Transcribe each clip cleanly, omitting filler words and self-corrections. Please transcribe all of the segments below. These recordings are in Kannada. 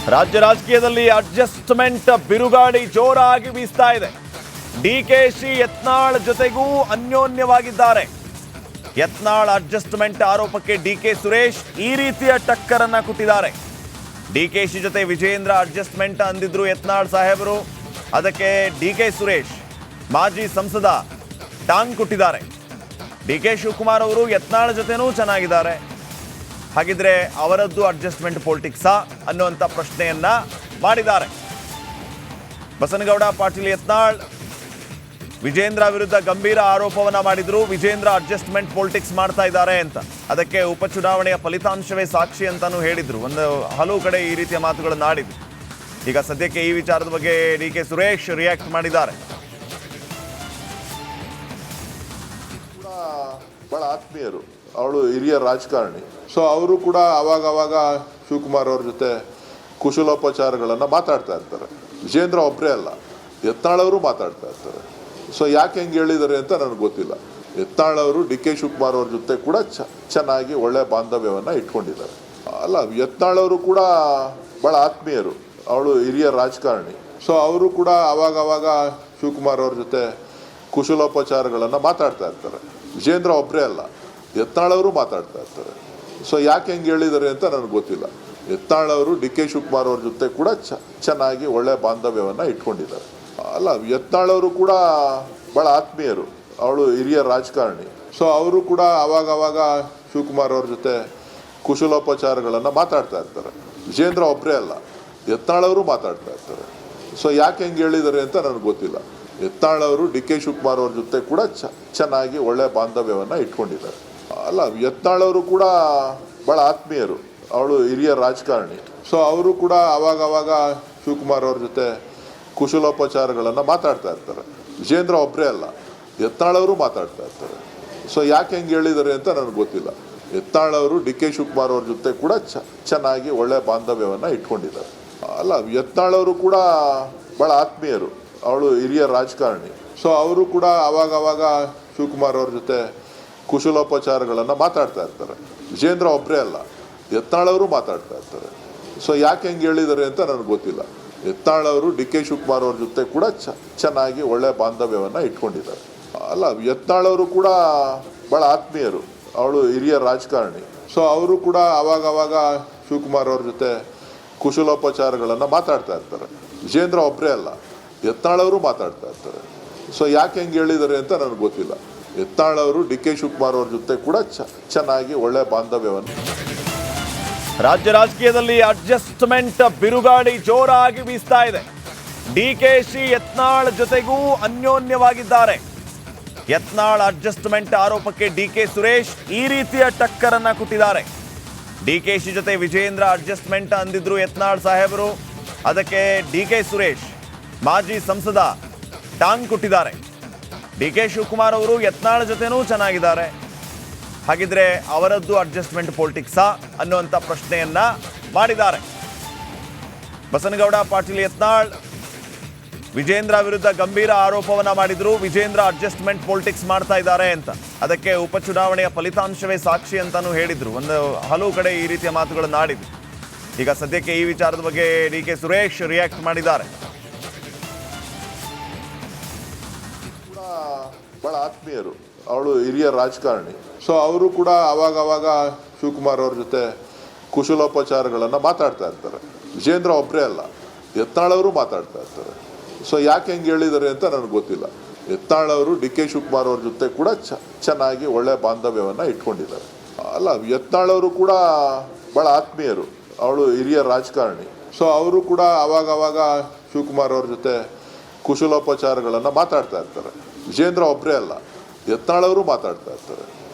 ರಾಜ್ಯ ರಾಜಕೀಯದಲ್ಲಿ ಅಡ್ಜಸ್ಟ್ಮೆಂಟ್ ಬಿರುಗಾಳಿ ಜೋರಾಗಿ ಬೀಸ್ತಾ ಇದೆ. ಡಿಕೆಶಿ ಯತ್ನಾಳ್ ಜೊತೆಗೂ ಅನ್ಯೋನ್ಯವಾಗಿದ್ದಾರೆ. ಯತ್ನಾಳ್ ಅಡ್ಜಸ್ಟ್ಮೆಂಟ್ ಆರೋಪಕ್ಕೆ ಡಿಕೆ ಸುರೇಶ್ ಈ ರೀತಿಯ ಟಕ್ಕರನ್ನ ಕೊಟ್ಟಿದ್ದಾರೆ. ಡಿಕೆಶಿ ಜೊತೆ ವಿಜೇಂದ್ರ ಅಡ್ಜಸ್ಟ್ಮೆಂಟ್ ಅಂದಿದ್ರು ಯತ್ನಾಳ್ ಸಾಹೇಬರು. ಅದಕ್ಕೆ ಡಿಕೆ ಸುರೇಶ್ ಮಾಜಿ ಸಂಸದ ಟಾಂಗ್ ಕೊಟ್ಟಿದ್ದಾರೆ. ಡಿಕೆ ಶಿವಕುಮಾರ್ ಅವರು ಯತ್ನಾಳ್ ಜೊತೆನೂ ಚೆನ್ನಾಗಿದ್ದಾರೆ. ಹಾಗಿದ್ರೆ ಅವರದ್ದು ಅಡ್ಜಸ್ಟ್ಮೆಂಟ್ ಪೊಲಿಟಿಕ್ಸಾ ಅನ್ನುವಂಥ ಪ್ರಶ್ನೆಯನ್ನ ಮಾಡಿದ್ದಾರೆ. ಬಸನಗೌಡ ಪಾಟೀಲ್ ಯತ್ನಾಳ್ ವಿಜೇಂದ್ರ ವಿರುದ್ಧ ಗಂಭೀರ ಆರೋಪವನ್ನ ಮಾಡಿದ್ರು. ವಿಜೇಂದ್ರ ಅಡ್ಜಸ್ಟ್ಮೆಂಟ್ ಪೊಲಿಟಿಕ್ಸ್ ಮಾಡ್ತಾ ಇದ್ದಾರೆ ಅಂತ. ಅದಕ್ಕೆ ಉಪಚುನಾವಣೆಯ ಫಲಿತಾಂಶವೇ ಸಾಕ್ಷಿ ಅಂತಾನೂ ಹೇಳಿದ್ರು. ಹಲವು ಕಡೆ ಈ ರೀತಿಯ ಮಾತುಗಳನ್ನು ಆಡಿದ್ರು. ಈಗ ಸದ್ಯಕ್ಕೆ ಈ ವಿಚಾರದ ಬಗ್ಗೆ ಡಿಕೆ ಸುರೇಶ್ ರಿಯಾಕ್ಟ್ ಮಾಡಿದ್ದಾರೆ. ಬಹಳ ಆತ್ಮೀಯರು, ಅವಳು ಹಿರಿಯ ರಾಜಕಾರಣಿ. ಸೊ ಅವರು ಕೂಡ ಅವಾಗ ಶಿವಕುಮಾರ್ ಅವ್ರ ಜೊತೆ ಕುಶಲೋಪಚಾರಗಳನ್ನು ಮಾತಾಡ್ತಾ ಇರ್ತಾರೆ. ವಿಜೇಂದ್ರ ಒಬ್ಬರೇ ಅಲ್ಲ, ಯತ್ನಾಳ್ ಅವರು ಮಾತಾಡ್ತಾ ಇರ್ತಾರೆ. ಸೊ ಯಾಕೆ ಹೆಂಗೆ ಹೇಳಿದ್ದಾರೆ ಅಂತ ನನಗೆ ಗೊತ್ತಿಲ್ಲ. ಯತ್ನಾಳ್ ಅವರು ಡಿಕೆ ಶಿವಕುಮಾರ್ ಅವ್ರ ಜೊತೆ ಕೂಡ ಚೆನ್ನಾಗಿ ಒಳ್ಳೆ ಬಾಂಧವ್ಯವನ್ನು ಇಟ್ಕೊಂಡಿದ್ದಾರೆ. ಅಲ್ಲ, ಯತ್ನಾಳ್ ಅವರು ಕೂಡ ಭಾಳ ಆತ್ಮೀಯರು, ಅವಳು ಹಿರಿಯ ರಾಜಕಾರಣಿ. ಸೊ ಅವರು ಕೂಡ ಅವಾಗ ಶಿವಕುಮಾರ್ ಅವ್ರ ಜೊತೆ ಕುಶಲೋಪಚಾರಗಳನ್ನು ಮಾತಾಡ್ತಾ ಇರ್ತಾರೆ. ವಿಜೇಂದ್ರ ಒಬ್ಬರೇ ಅಲ್ಲ, ಯತ್ನಾಳ್ ಅವರು ಮಾತಾಡ್ತಾ ಇರ್ತಾರೆ. ಸೊ ಯಾಕೆ ಹೆಂಗೆ ಹೇಳಿದ್ದಾರೆ ಅಂತ ನನಗೆ ಗೊತ್ತಿಲ್ಲ. ಯತ್ನಾಳ್ ಅವರು ಡಿಕೆ ಶಿವಕುಮಾರ್ ಅವ್ರ ಜೊತೆ ಕೂಡ ಚೆನ್ನಾಗಿ ಒಳ್ಳೆ ಬಾಂಧವ್ಯವನ್ನು ಇಟ್ಕೊಂಡಿದ್ದಾರೆ. ಅಲ್ಲ, ಯತ್ನಾಳ್ ಅವರು ಕೂಡ ಭಾಳ ಆತ್ಮೀಯರು, ಅವಳು ಹಿರಿಯ ರಾಜಕಾರಣಿ. ಸೊ ಅವರು ಕೂಡ ಅವಾಗ ಶಿವಕುಮಾರ್ ಅವ್ರ ಜೊತೆ ಕುಶಲೋಪಚಾರಗಳನ್ನು ಮಾತಾಡ್ತಾ ಇರ್ತಾರೆ. ವಿಜೇಂದ್ರ ಒಬ್ಬರೇ ಅಲ್ಲ, ಯತ್ನಾಳ್ ಅವರು ಮಾತಾಡ್ತಾ ಇರ್ತಾರೆ. ಸೊ ಯಾಕೆ ಹೆಂಗೆ ಹೇಳಿದ್ದಾರೆ ಅಂತ ನನಗೆ ಗೊತ್ತಿಲ್ಲ. ಯತ್ನಾಳ್ ಅವರು ಡಿಕೆ ಶಿವಕುಮಾರ್ ಅವ್ರ ಜೊತೆ ಕೂಡ ಚೆನ್ನಾಗಿ ಒಳ್ಳೆ ಬಾಂಧವ್ಯವನ್ನು ಇಟ್ಕೊಂಡಿದ್ದಾರೆ. ಅಲ್ಲ, ಯತ್ನಾಳ್ ಅವರು ಕೂಡ ಭಾಳ ಆತ್ಮೀಯರು, ಅವಳು ಹಿರಿಯ ರಾಜಕಾರಣಿ. ಸೊ ಅವರು ಕೂಡ ಅವಾಗ ಶಿವಕುಮಾರ್ ಅವ್ರ ಜೊತೆ ಕುಶಲೋಪಚಾರಗಳನ್ನು ಮಾತಾಡ್ತಾ ಇರ್ತಾರೆ. ವಿಜೇಂದ್ರ ಒಬ್ಬರೇ ಅಲ್ಲ, ಯತ್ನಾಳ್ ಅವರು ಮಾತಾಡ್ತಾ ಇರ್ತಾರೆ. ಸೊ ಯಾಕೆ ಹೆಂಗೆ ಹೇಳಿದ್ದಾರೆ ಅಂತ ನನಗೆ ಗೊತ್ತಿಲ್ಲ. ಯತ್ನಾಳ್ ಅವರು ಡಿಕೆ ಶಿವಕುಮಾರ್ ಅವ್ರ ಜೊತೆ ಕೂಡ ಚೆನ್ನಾಗಿ ಒಳ್ಳೆ ಬಾಂಧವ್ಯವನ್ನು ಇಟ್ಕೊಂಡಿದ್ದಾರೆ. ಅಲ್ಲ, ಯತ್ನಾಳ್ ಅವರು ಕೂಡ ಭಾಳ ಆತ್ಮೀಯರು, ಅವಳು ಹಿರಿಯ ರಾಜಕಾರಣಿ. ಸೊ ಅವರು ಕೂಡ ಅವಾಗ ಶಿವಕುಮಾರ್ ಅವ್ರ ಜೊತೆ ಕುಶಲೋಪಚಾರಗಳನ್ನು ಮಾತಾಡ್ತಾ ಇರ್ತಾರೆ. ವಿಜೇಂದ್ರ ಒಬ್ಬರೇ ಅಲ್ಲ, ಯತ್ನಾಳ್ ಅವರು ಮಾತಾಡ್ತಾ ಇರ್ತಾರೆ. ಸೊ ಯಾಕೆ ಹೆಂಗೆ ಹೇಳಿದ್ದಾರೆ ಅಂತ ನನಗೆ ಗೊತ್ತಿಲ್ಲ. ಯತ್ನಾಳ್ ಅವರು ಡಿಕೆ ಶಿವಕುಮಾರ್ ಅವ್ರ ಜೊತೆ ಕೂಡ ಚೆನ್ನಾಗಿ ಒಳ್ಳೆ ಬಾಂಧವ್ಯವನ್ನು ಇಟ್ಕೊಂಡಿದ್ದಾರೆ. ಅಲ್ಲ, ಯತ್ನಾಳ್ ಅವರು ಕೂಡ ಭಾಳ ಆತ್ಮೀಯರು, ಅವಳು ಹಿರಿಯ ರಾಜಕಾರಣಿ. ಸೊ ಅವರು ಕೂಡ ಅವಾಗ ಶಿವಕುಮಾರ್ ಅವ್ರ ಜೊತೆ ಕುಶಲೋಪಚಾರಗಳನ್ನು ಮಾತಾಡ್ತಾ ಇರ್ತಾರೆ. ವಿಜೇಂದ್ರ ಒಬ್ಬರೇ ಅಲ್ಲ, ಯತ್ನಾಳ್ ಅವರು ಮಾತಾಡ್ತಾ ಇರ್ತಾರೆ. ಸೊ ಯಾಕೆ ಹೆಂಗೆ ಹೇಳಿದ್ದಾರೆ ಅಂತ ನನಗೆ ಗೊತ್ತಿಲ್ಲ. ಯತ್ನಾಳ್ ಅವರು ಡಿಕೆ ಶಿವಕುಮಾರ್ ಅವ್ರ ಜೊತೆ ಕೂಡ ಚೆನ್ನಾಗಿ ಒಳ್ಳೆ ಬಾಂಧವ್ಯವನ್ನು. ರಾಜ್ಯ ರಾಜಕೀಯದಲ್ಲಿ ಅಡ್ಜಸ್ಟ್ಮೆಂಟ್ ಬಿರುಗಾಳಿ ಜೋರಾಗಿ ಬೀಸ್ತಾ ಇದೆ. ಡಿಕೆಶಿ ಯತ್ನಾಳ್ ಜೊತೆಗೂ ಅನ್ಯೋನ್ಯವಾಗಿದ್ದಾರೆ. ಯತ್ನಾಳ್ ಅಡ್ಜಸ್ಟ್ಮೆಂಟ್ ಆರೋಪಕ್ಕೆ ಡಿಕೆ ಸುರೇಶ್ ಈ ರೀತಿಯ ಟಕ್ಕರನ್ನ ಕೊಟ್ಟಿದ್ದಾರೆ. ಡಿಕೆಶಿ ಜೊತೆ ವಿಜೇಂದ್ರ ಅಡ್ಜಸ್ಟ್ಮೆಂಟ್ ಅಂದಿದ್ರು ಯತ್ನಾಳ್ ಸಾಹೇಬರು. ಅದಕ್ಕೆ ಡಿಕೆ ಸುರೇಶ್ ಮಾಜಿ ಸಂಸದ ಟಾಂಗ್ ಕೊಟ್ಟಿದ್ದಾರೆ. ಡಿಕೆ ಶಿವಕುಮಾರ್ ಅವರು ಯತ್ನಾಳ್ ಜೊತೆನೂ ಚೆನ್ನಾಗಿದ್ದಾರೆ. ಹಾಗಿದ್ರೆ ಅವರದ್ದು ಅಡ್ಜಸ್ಟ್ಮೆಂಟ್ ಪೊಲಿಟಿಕ್ಸಾ ಅನ್ನುವಂಥ ಪ್ರಶ್ನೆಯನ್ನ ಮಾಡಿದ್ದಾರೆ. ಬಸನಗೌಡ ಪಾಟೀಲ್ ಯತ್ನಾಳ್ ವಿಜೇಂದ್ರ ವಿರುದ್ಧ ಗಂಭೀರ ಆರೋಪವನ್ನ ಮಾಡಿದ್ರು. ವಿಜೇಂದ್ರ ಅಡ್ಜಸ್ಟ್ಮೆಂಟ್ ಪೊಲಿಟಿಕ್ಸ್ ಮಾಡ್ತಾ ಇದ್ದಾರೆ ಅಂತ. ಅದಕ್ಕೆ ಉಪಚುನಾವಣೆಯ ಫಲಿತಾಂಶವೇ ಸಾಕ್ಷಿ ಅಂತಾನೂ ಹೇಳಿದ್ರು. ಹಲವು ಕಡೆ ಈ ರೀತಿಯ ಮಾತುಗಳನ್ನು ಆಡಿದ್ರು. ಈಗ ಸದ್ಯಕ್ಕೆ ಈ ವಿಚಾರದ ಬಗ್ಗೆ ಡಿಕೆ ಸುರೇಶ್ ರಿಯಾಕ್ಟ್ ಮಾಡಿದ್ದಾರೆ. ಭಾಳ ಆತ್ಮೀಯರು, ಅವಳು ಹಿರಿಯ ರಾಜಕಾರಣಿ. ಸೊ ಅವರು ಕೂಡ ಅವಾಗ ಶಿವಕುಮಾರ್ ಅವ್ರ ಜೊತೆ ಕುಶಲೋಪಚಾರಗಳನ್ನು ಮಾತಾಡ್ತಾ ಇರ್ತಾರೆ. ವಿಜೇಂದ್ರ ಒಬ್ಬರೇ ಅಲ್ಲ, ಯತ್ನಾಳ್ ಅವರು ಮಾತಾಡ್ತಾ ಇರ್ತಾರೆ. ಸೊ ಯಾಕೆ ಹೆಂಗೆ ಹೇಳಿದ್ದಾರೆ ಅಂತ ನನಗೆ ಗೊತ್ತಿಲ್ಲ. ಯತ್ನಾಳ್ ಅವರು ಡಿಕೆ ಶಿವಕುಮಾರ್ ಅವ್ರ ಜೊತೆ ಕೂಡ ಚೆನ್ನಾಗಿ ಒಳ್ಳೆ ಬಾಂಧವ್ಯವನ್ನು ಇಟ್ಕೊಂಡಿದ್ದಾರೆ. ಅಲ್ಲ, ಯತ್ನಾಳ್ ಅವರು ಕೂಡ ಭಾಳ ಆತ್ಮೀಯರು, ಅವಳು ಹಿರಿಯ ರಾಜಕಾರಣಿ. ಸೊ ಅವರು ಕೂಡ ಅವಾಗ ಶಿವಕುಮಾರ್ ಅವ್ರ ಜೊತೆ ಕುಶಲೋಪಚಾರಗಳನ್ನು ಮಾತಾಡ್ತಾ ಇರ್ತಾರೆ. ವಿಜೇಂದ್ರ ಒಬ್ಬರೇ ಅಲ್ಲ, ಯತ್ನಾಳ್ ಅವರು ಮಾತಾಡ್ತಾ ಇರ್ತಾರೆ.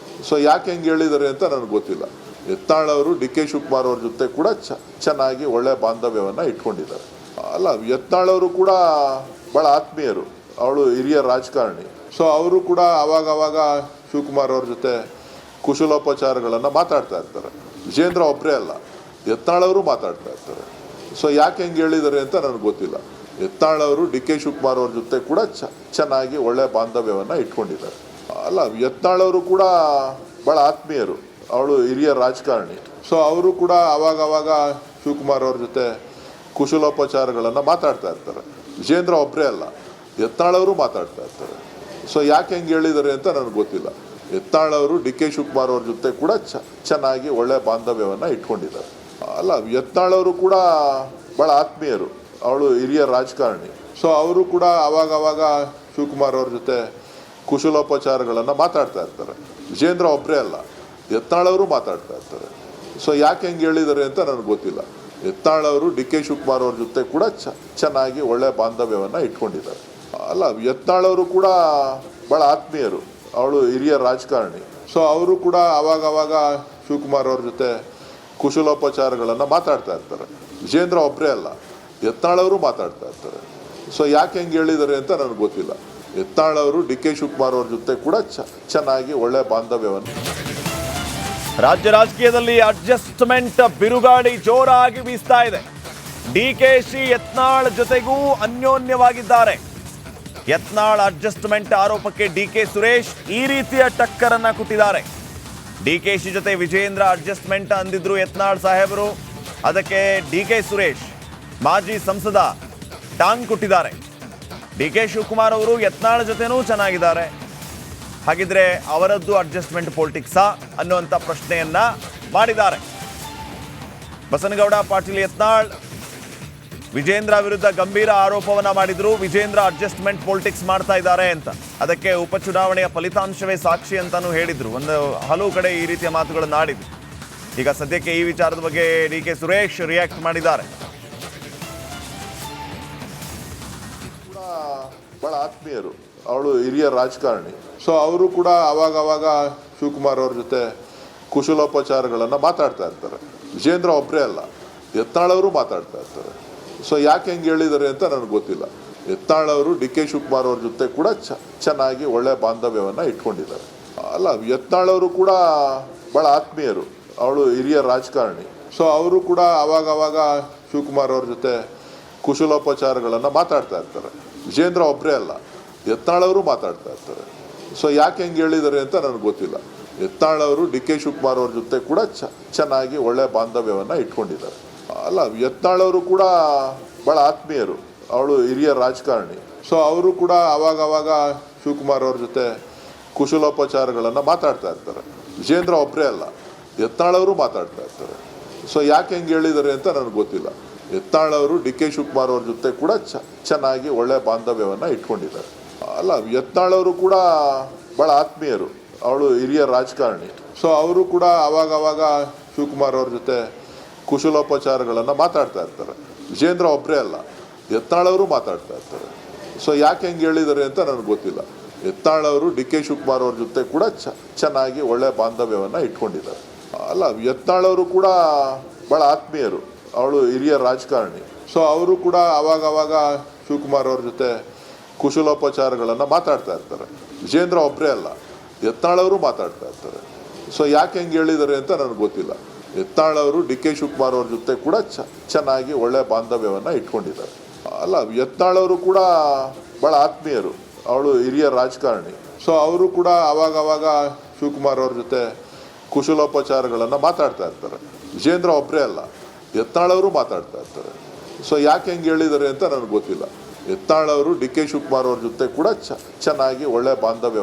ಸೊ ಯಾಕೆ ಹೆಂಗೆ ಹೇಳಿದ್ದಾರೆ ಅಂತ ನನಗೆ ಗೊತ್ತಿಲ್ಲ. ಯತ್ನಾಳ್ ಅವರು ಡಿಕೆ ಶಿವಕುಮಾರ್ ಅವ್ರ ಜೊತೆ ಕೂಡ ಚೆನ್ನಾಗಿ ಒಳ್ಳೆ ಬಾಂಧವ್ಯವನ್ನು ಇಟ್ಕೊಂಡಿದ್ದಾರೆ. ಅಲ್ಲ, ಯತ್ನಾಳ್ ಅವರು ಕೂಡ ಭಾಳ ಆತ್ಮೀಯರು, ಅವಳು ಹಿರಿಯ ರಾಜಕಾರಣಿ. ಸೊ ಅವರು ಕೂಡ ಅವಾಗ ಶಿವಕುಮಾರ್ ಅವ್ರ ಜೊತೆ ಕುಶಲೋಪಚಾರಗಳನ್ನು ಮಾತಾಡ್ತಾ ಇರ್ತಾರೆ. ವಿಜೇಂದ್ರ ಒಬ್ಬರೇ ಅಲ್ಲ, ಯತ್ನಾಳ್ ಅವರು ಮಾತಾಡ್ತಾ ಇರ್ತಾರೆ. ಸೊ ಯಾಕೆ ಹೆಂಗೆ ಹೇಳಿದ್ದಾರೆ ಅಂತ ನನಗೆ ಗೊತ್ತಿಲ್ಲ. ಯತ್ನಾಳ್ ಅವರು ಡಿಕೆ ಶಿವಕುಮಾರ್ ಅವ್ರ ಜೊತೆ ಕೂಡ ಚೆನ್ನಾಗಿ ಒಳ್ಳೆ ಬಾಂಧವ್ಯವನ್ನು ಇಟ್ಕೊಂಡಿದ್ದಾರೆ. ಅಲ್ಲ, ಯತ್ನಾಳ್ ಅವರು ಕೂಡ ಭಾಳ ಆತ್ಮೀಯರು, ಅವಳು ಹಿರಿಯ ರಾಜಕಾರಣಿ. ಸೊ ಅವರು ಕೂಡ ಅವಾಗ ಶಿವಕುಮಾರ್ ಅವ್ರ ಜೊತೆ ಕುಶಲೋಪಚಾರಗಳನ್ನು ಮಾತಾಡ್ತಾ ಇರ್ತಾರೆ. ವಿಜೇಂದ್ರ ಒಬ್ಬರೇ ಅಲ್ಲ, ಯತ್ನಾಳವರು ಮಾತಾಡ್ತಾ ಇರ್ತಾರೆ. ಸೊ ಯಾಕೆ ಹೆಂಗೆ ಹೇಳಿದ್ದಾರೆ ಅಂತ ನನಗೆ ಗೊತ್ತಿಲ್ಲ. ಯತ್ನಾಳವರು ಡಿ ಕೆ ಶಿವಕುಮಾರ್ ಅವ್ರ ಜೊತೆ ಕೂಡ ಚೆನ್ನಾಗಿ ಒಳ್ಳೆ ಬಾಂಧವ್ಯವನ್ನು ಇಟ್ಕೊಂಡಿದ್ದಾರೆ. ಅಲ್ಲ, ಯತ್ನಾಳವರು ಕೂಡ ಭಾಳ ಆತ್ಮೀಯರು, ಅವಳು ಹಿರಿಯ ರಾಜಕಾರಣಿ. ಸೊ ಅವರು ಕೂಡ ಅವಾಗ ಶಿವಕುಮಾರ್ ಅವ್ರ ಜೊತೆ ಕುಶಲೋಪಚಾರಗಳನ್ನು ಮಾತಾಡ್ತಾ ಇರ್ತಾರೆ. ವಿಜೇಂದ್ರ ಒಬ್ಬರೇ ಅಲ್ಲ, ಯತ್ನಾಳವರು ಮಾತಾಡ್ತಾ ಇರ್ತಾರೆ. ಸೊ ಯಾಕೆ ಹೆಂಗೆ ಹೇಳಿದ್ದಾರೆ ಅಂತ ನನಗೆ ಗೊತ್ತಿಲ್ಲ. ಯತ್ನಾಳವರು ಡಿ ಕೆ ಶಿವಕುಮಾರ್ ಅವ್ರ ಜೊತೆ ಕೂಡ ಚೆನ್ನಾಗಿ ಒಳ್ಳೆ ಬಾಂಧವ್ಯವನ್ನು ಇಟ್ಕೊಂಡಿದ್ದಾರೆ. ಅಲ್ಲ, ಯತ್ನಾಳವರು ಕೂಡ ಭಾಳ ಆತ್ಮೀಯರು, ಅವಳು ಹಿರಿಯ ರಾಜಕಾರಣಿ. ಸೊ ಅವರು ಕೂಡ ಅವಾಗ ಶಿವಕುಮಾರ್ ಅವ್ರ ಜೊತೆ ಕುಶಲೋಪಚಾರಗಳನ್ನು ಮಾತಾಡ್ತಾ ಇರ್ತಾರೆ. ವಿಜೇಂದ್ರ ಒಬ್ಬರೇ ಅಲ್ಲ, ಯತ್ನಾಳವರು ಮಾತಾಡ್ತಾ ಇರ್ತಾರೆ. ಸೊ ಯಾಕೆ ಹೆಂಗೆ ಹೇಳಿದ್ದಾರೆ ಅಂತ ನನಗೆ ಗೊತ್ತಿಲ್ಲ. ಯತ್ನಾಳವರು ಡಿ ಕೆ ಶಿವಕುಮಾರ್ ಅವ್ರ ಜೊತೆ ಕೂಡ ಚೆನ್ನಾಗಿ ಒಳ್ಳೆ ಬಾಂಧವ್ಯವನ್ನು. ರಾಜ್ಯ ರಾಜಕೀಯದಲ್ಲಿ ಅಡ್ಜಸ್ಟ್ಮೆಂಟ್ ಬಿರುಗಾಳಿ ಜೋರಾಗಿ ಬೀಸ್ತಾ ಇದೆ. ಡಿಕೆಶಿ ಯತ್ನಾಳ್ ಜೊತೆಗೂ ಅನ್ಯೋನ್ಯವಾಗಿದ್ದಾರೆ. ಯತ್ನಾಳ್ ಅಡ್ಜಸ್ಟ್ಮೆಂಟ್ ಆರೋಪಕ್ಕೆ ಡಿಕೆ ಸುರೇಶ್ ಈ ರೀತಿಯ ಟಕ್ಕರನ್ನ ಕೊಟ್ಟಿದ್ದಾರೆ. ಡಿಕೆಶಿ ಜೊತೆ ವಿಜೇಂದ್ರ ಅಡ್ಜಸ್ಟ್ಮೆಂಟ್ ಅಂದಿದ್ರು ಯತ್ನಾಳ್ ಸಾಹೇಬರು. ಅದಕ್ಕೆ ಡಿಕೆ ಸುರೇಶ್ ಮಾಜಿ ಸಂಸದ ಟಾಂಗ್ ಕೊಟ್ಟಿದ್ದಾರೆ. ಡಿಕೆ ಶಿವಕುಮಾರ್ ಅವರು ಯತ್ನಾಳ್ ಜೊತೆನೂ ಚೆನ್ನಾಗಿದ್ದಾರೆ, ಹಾಗಿದ್ರೆ ಅವರದ್ದು ಅಡ್ಜಸ್ಟ್ಮೆಂಟ್ ಪೊಲಿಟಿಕ್ಸಾ ಅನ್ನುವಂಥ ಪ್ರಶ್ನೆಯನ್ನ ಮಾಡಿದ್ದಾರೆ. ಬಸನಗೌಡ ಪಾಟೀಲ್ ಯತ್ನಾಳ್ ವಿಜೇಂದ್ರ ವಿರುದ್ಧ ಗಂಭೀರ ಆರೋಪವನ್ನ ಮಾಡಿದ್ರು. ವಿಜೇಂದ್ರ ಅಡ್ಜಸ್ಟ್ಮೆಂಟ್ ಪೊಲಿಟಿಕ್ಸ್ ಮಾಡ್ತಾ ಇದ್ದಾರೆ ಅಂತ. ಅದಕ್ಕೆ ಉಪಚುನಾವಣೆಯ ಫಲಿತಾಂಶವೇ ಸಾಕ್ಷಿ ಅಂತಾನೂ ಹೇಳಿದ್ರು. ಹಲವು ಕಡೆ ಈ ರೀತಿಯ ಮಾತುಗಳನ್ನು ಆಡಿದ್ರು. ಈಗ ಸದ್ಯಕ್ಕೆ ಈ ವಿಚಾರದ ಬಗ್ಗೆ ಡಿಕೆ ಸುರೇಶ್ ರಿಯಾಕ್ಟ್ ಮಾಡಿದ್ದಾರೆ. ಭಾಳ ಆತ್ಮೀಯರು, ಅವಳು ಹಿರಿಯ ರಾಜಕಾರಣಿ. ಸೊ ಅವರು ಕೂಡ ಅವಾಗ ಶಿವಕುಮಾರ್ ಅವ್ರ ಜೊತೆ ಕುಶಲೋಪಚಾರಗಳನ್ನು ಮಾತಾಡ್ತಾ ಇರ್ತಾರೆ. ವಿಜೇಂದ್ರ ಒಬ್ಬರೇ ಅಲ್ಲ, ಯತ್ನಾಳವರು ಮಾತಾಡ್ತಾ ಇರ್ತಾರೆ. ಸೊ ಯಾಕೆ ಹೆಂಗೆ ಹೇಳಿದ್ದಾರೆ ಅಂತ ನನಗೆ ಗೊತ್ತಿಲ್ಲ. ಯತ್ನಾಳವರು ಡಿ ಕೆ ಶಿವಕುಮಾರ್ ಅವ್ರ ಜೊತೆ ಕೂಡ ಚೆನ್ನಾಗಿ ಒಳ್ಳೆ ಬಾಂಧವ್ಯವನ್ನು ಇಟ್ಕೊಂಡಿದ್ದಾರೆ. ಅಲ್ಲ, ಯತ್ನಾಳವರು ಕೂಡ ಭಾಳ ಆತ್ಮೀಯರು, ಅವಳು ಹಿರಿಯ ರಾಜಕಾರಣಿ. ಸೊ ಅವರು ಕೂಡ ಅವಾಗ ಶಿವಕುಮಾರ್ ಅವ್ರ ಜೊತೆ ಕುಶಲೋಪಚಾರಗಳನ್ನು ಮಾತಾಡ್ತಾ ಇರ್ತಾರೆ. ವಿಜೇಂದ್ರ ಒಬ್ಬರೇ ಅಲ್ಲ, ಯತ್ನಾಳವರು ಮಾತಾಡ್ತಾ ಇರ್ತಾರೆ. ಸೊ ಯಾಕೆ ಹೆಂಗೆ ಹೇಳಿದ್ದಾರೆ ಅಂತ ನನಗೆ ಗೊತ್ತಿಲ್ಲ. ಯತ್ನಾಳವರು ಡಿ ಕೆ ಶಿವಕುಮಾರ್ ಅವ್ರ ಜೊತೆ ಕೂಡ ಚೆನ್ನಾಗಿ ಒಳ್ಳೆ ಬಾಂಧವ್ಯವನ್ನು ಇಟ್ಕೊಂಡಿದ್ದಾರೆ. ಅಲ್ಲ, ಯತ್ನಾಳವರು ಕೂಡ ಭಾಳ ಆತ್ಮೀಯರು, ಅವಳು ಹಿರಿಯ ರಾಜಕಾರಣಿ. ಸೊ ಅವರು ಕೂಡ ಅವಾಗ ಶಿವಕುಮಾರ್ ಅವ್ರ ಜೊತೆ ಕುಶಲೋಪಚಾರಗಳನ್ನು ಮಾತಾಡ್ತಾ ಇರ್ತಾರೆ. ವಿಜೇಂದ್ರ ಒಬ್ಬರೇ ಅಲ್ಲ, ಯತ್ನಾಳವರು ಮಾತಾಡ್ತಾ ಇರ್ತಾರೆ. ಸೊ ಯಾಕೆ ಹೆಂಗೆ ಹೇಳಿದ್ದಾರೆ ಅಂತ ನನಗೆ ಗೊತ್ತಿಲ್ಲ. ಯತ್ನಾಳವರು ಡಿ ಕೆ ಶಿವಕುಮಾರ್ ಅವ್ರ ಜೊತೆ ಕೂಡ ಚೆನ್ನಾಗಿ ಒಳ್ಳೆ ಬಾಂಧವ್ಯವನ್ನು ಇಟ್ಕೊಂಡಿದ್ದಾರೆ. ಅಲ್ಲ, ಯತ್ನಾಳವರು ಕೂಡ ಭಾಳ ಆತ್ಮೀಯರು, ಅವಳು ಹಿರಿಯ ರಾಜಕಾರಣಿ. ಸೊ ಅವರು ಕೂಡ ಅವಾಗ ಶಿವಕುಮಾರ್ ಅವ್ರ ಜೊತೆ ಕುಶಲೋಪಚಾರಗಳನ್ನು ಮಾತಾಡ್ತಾ ಇರ್ತಾರೆ. ವಿಜೇಂದ್ರ ಒಬ್ಬರೇ ಅಲ್ಲ, ಯತ್ನಾಳವರು ಮಾತಾಡ್ತಾ ಇರ್ತಾರೆ. ಸೊ ಯಾಕೆ ಹೆಂಗೆ ಹೇಳಿದ್ದಾರೆ ಅಂತ ನನಗೆ ಗೊತ್ತಿಲ್ಲ. ಯತ್ನಾಳವರು ಡಿ ಕೆ ಶಿವಕುಮಾರ್ ಅವ್ರ ಜೊತೆ ಕೂಡ ಚೆನ್ನಾಗಿ ಒಳ್ಳೆ ಬಾಂಧವ್ಯವನ್ನು ಇಟ್ಕೊಂಡಿದ್ದಾರೆ. ಅಲ್ಲ, ಯತ್ನಾಳವರು ಕೂಡ ಭಾಳ ಆತ್ಮೀಯರು, ಅವಳು ಹಿರಿಯ ರಾಜಕಾರಣಿ. ಸೊ ಅವರು ಕೂಡ ಅವಾಗ ಶಿವಕುಮಾರ್ ಅವ್ರ ಜೊತೆ ಕುಶಲೋಪಚಾರಗಳನ್ನು ಮಾತಾಡ್ತಾ ಇರ್ತಾರೆ. ವಿಜೇಂದ್ರ ಒಬ್ಬರೇ ಅಲ್ಲ, ಯತ್ನಾಳವರು ಮಾತಾಡ್ತಾ ಇರ್ತಾರೆ. ಸೊ ಯಾಕೆ ಹೆಂಗೆ ಹೇಳಿದ್ದಾರೆ ಅಂತ ನನಗೆ ಗೊತ್ತಿಲ್ಲ. ಯತ್ನಾಳವರು ಡಿ ಕೆ ಶಿವಕುಮಾರ್ ಅವ್ರ ಜೊತೆ ಕೂಡ ಚೆನ್ನಾಗಿ ಒಳ್ಳೆ ಬಾಂಧವ್ಯವನ್ನು ಇಟ್ಕೊಂಡಿದ್ದಾರೆ. ಅಲ್ಲ, ಯತ್ನಾಳವರು ಕೂಡ ಭಾಳ ಆತ್ಮೀಯರು, ಅವಳು ಹಿರಿಯ ರಾಜಕಾರಣಿ. ಸೊ ಅವರು ಕೂಡ ಅವಾಗ ಶಿವಕುಮಾರ್ ಅವ್ರ ಜೊತೆ ಕುಶಲೋಪಚಾರಗಳನ್ನು ಮಾತಾಡ್ತಾ ಇರ್ತಾರೆ. ವಿಜೇಂದ್ರ ಒಬ್ಬರೇ ಅಲ್ಲ, ಯತ್ನಾಳವರು ಮಾತಾಡ್ತಾ ಇರ್ತಾರೆ. ಸೊ ಯಾಕೆ ಹೆಂಗೆ ಹೇಳಿದ್ದಾರೆ ಅಂತ ನನಗೆ ಗೊತ್ತಿಲ್ಲ. ಯತ್ನಾಳವರು ಡಿ ಕೆ ಶಿವಕುಮಾರ್ ಅವ್ರ ಜೊತೆ ಕೂಡ ಚೆನ್ನಾಗಿ ಒಳ್ಳೆ ಬಾಂಧವ್ಯವನ್ನು